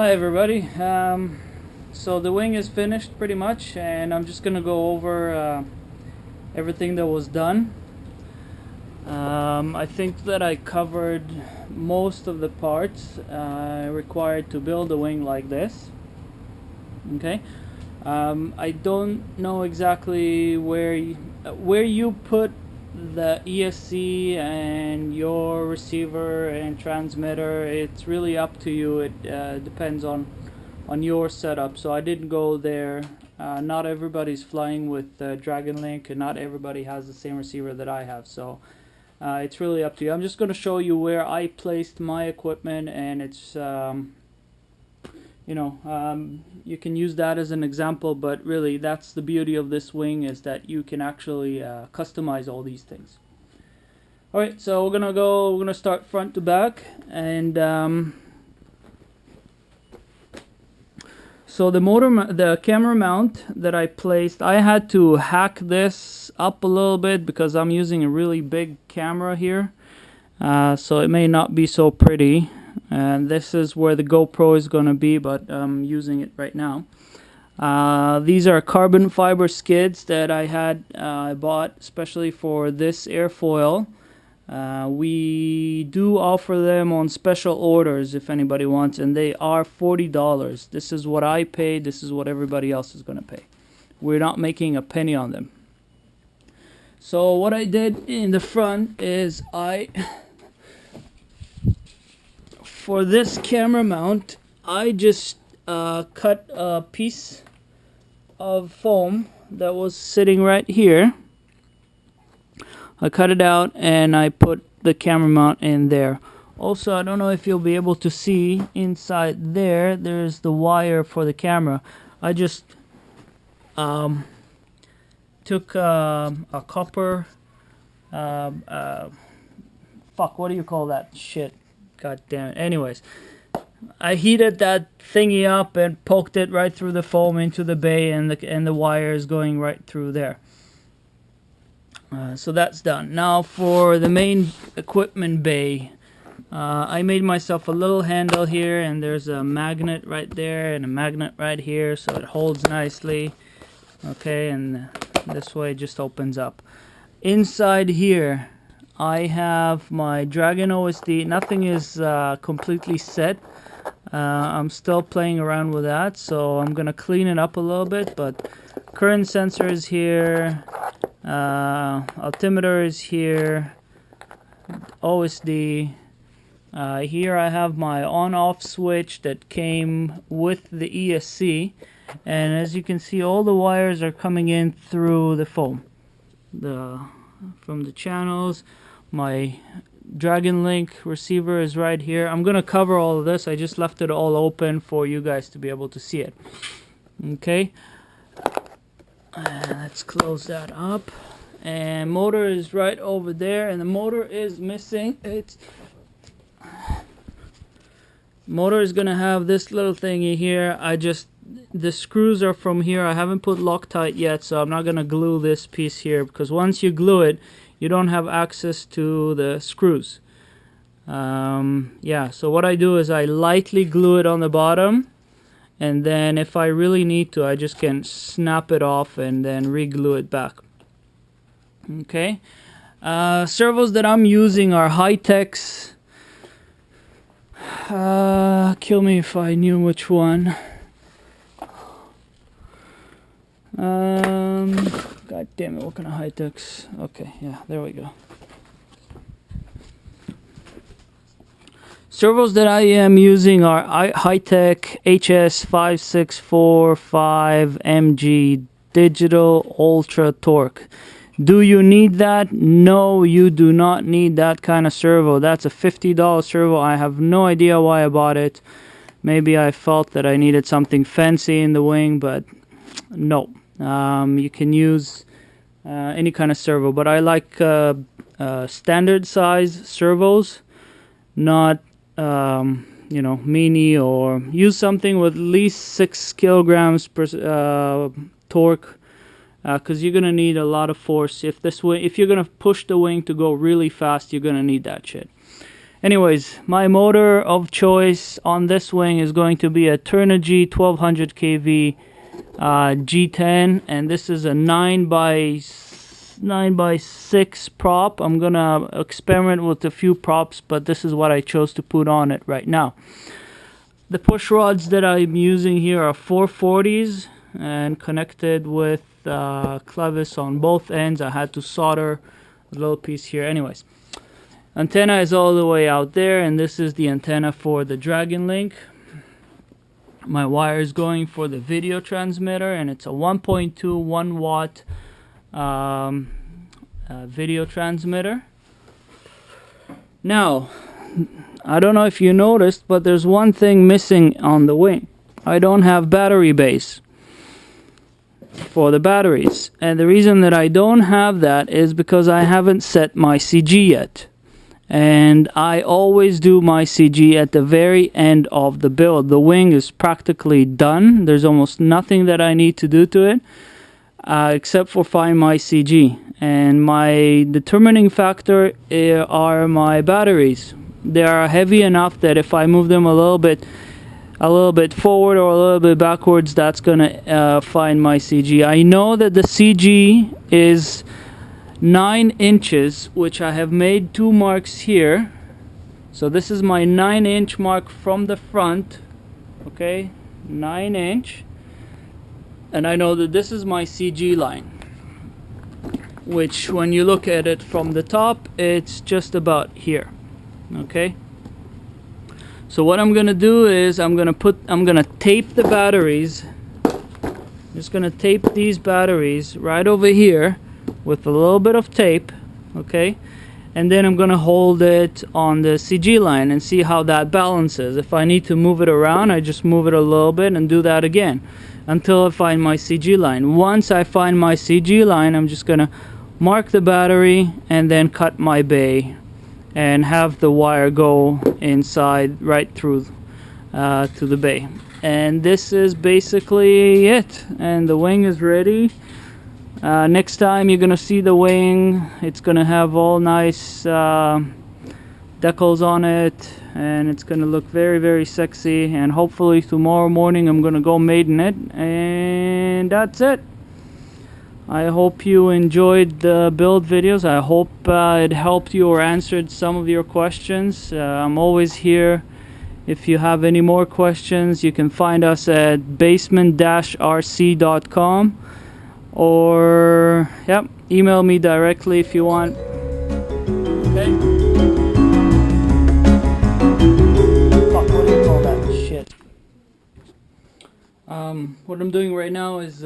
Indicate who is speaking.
Speaker 1: Hi everybody. So the wing is finished pretty much, and I'm just gonna go over everything that was done. I think that I covered most of the parts required to build a wing like this. Okay. I don't know exactly where you put the ESC and your receiver and transmitter. It's really up to you. It depends on your setup. So I didn't go there. Not everybody's flying with Dragon Link, and not everybody has the same receiver that I have. So it's really up to you. I'm just going to show you where I placed my equipment, and it's you can use that as an example, but really that's the beauty of this wing, is that you can actually customize all these things. Alright, so we're gonna start front to back, and so the camera mount that I placed, I had to hack this up a little bit because I'm using a really big camera here, so it may not be so pretty. And this is where the GoPro is going to be, but I'm using it right now. These are carbon fiber skids that I bought especially for this airfoil. We do offer them on special orders if anybody wants, and they are $40. This is what I paid. This is what everybody else is going to pay. We're not making a penny on them. So what I did in the front is for this camera mount, I just cut a piece of foam that was sitting right here. I cut it out and I put the camera mount in there. Also, I don't know if you'll be able to see inside there, there's the wire for the camera. I just took a copper, what do you call that shit? God damn it. Anyways, I heated that thingy up and poked it right through the foam into the bay, and the wire is going right through there. So that's done. Now for the main equipment bay, I made myself a little handle here, and there's a magnet right there and a magnet right here, so it holds nicely. Okay, and this way it just opens up. Inside here, I have my Dragon OSD. Nothing is completely set. I'm still playing around with that, so I'm gonna clean it up a little bit. But current sensor is here, altimeter is here, OSD. Here I have my on-off switch that came with the ESC, and as you can see, all the wires are coming in through the foam, from the channels. My Dragon Link receiver is right here. I'm gonna cover all of this. I just left it all open for you guys to be able to see it. Okay, let's close that up. And motor is right over there, and the motor is missing. Motor is gonna have this little thingy here. The screws are from here. I haven't put Loctite yet, so I'm not gonna glue this piece here, because once you glue it, you don't have access to the screws. Yeah, so what I do is I lightly glue it on the bottom, and then if I really need to, I just can snap it off and then re-glue it back. Okay, servos that I'm using are Hi-Techs. Kill me if I knew which one. God damn it, what kind of Hi-Techs? Okay, yeah, there we go. Servos that I am using are Hi-Tech HS5645MG Digital Ultra Torque. Do you need that? No, you do not need that kind of servo. That's a $50 servo. I have no idea why I bought it. Maybe I felt that I needed something fancy in the wing, but no. You can use any kind of servo, but I like standard size servos, not mini, or use something with at least 6 kilograms per torque, because you're gonna need a lot of force. If you're gonna push the wing to go really fast, you're gonna need that shit. Anyways, my motor of choice on this wing is going to be a Turnigy 1200 kV G10, and this is a 9x6 prop. I'm gonna experiment with a few props, but this is what I chose to put on it right now. The push rods that I'm using here are 440s and connected with clevis on both ends. I had to solder a little piece here. Anyways, antenna is all the way out there, and this is the antenna for the Dragon Link. My wire is going for the video transmitter, and it's a 1.2 1 watt video transmitter. Now, I don't know if you noticed, but there's one thing missing on the wing. I don't have battery base for the batteries, and the reason that I don't have that is because I haven't set my CG yet. And I always do my CG at the very end of the build. The wing is practically done. There's almost nothing that I need to do to it except for find my CG. And my determining factor are my batteries. They are heavy enough that if I move them a little bit forward or a little bit backwards, that's gonna find my CG. I know that the CG is 9 inches, which I have made 2 marks here. So this is my 9-inch mark from the front. Okay, 9-inch. And I know that this is my CG line, which when you look at it from the top, it's just about here. Okay, so what I'm gonna do is I'm gonna tape the batteries. I'm just gonna tape these batteries right over here with a little bit of tape, okay, and then I'm gonna hold it on the CG line and see how that balances. If I need to move it around, I just move it a little bit and do that again until I find my CG line. Once I find my CG line, I'm just gonna mark the battery and then cut my bay and have the wire go inside right through to the bay. And this is basically it, and the wing is ready. Next time you're gonna see the wing, it's gonna have all nice decals on it, and it's gonna look very, very sexy. And hopefully tomorrow morning I'm gonna go maiden it, and that's it. I hope you enjoyed the build videos. I hope it helped you or answered some of your questions. I'm always here. If you have any more questions, you can find us at basement-rc.com, or email me directly if you want. Okay. Fuck, what do you call that shit? What I'm doing right now is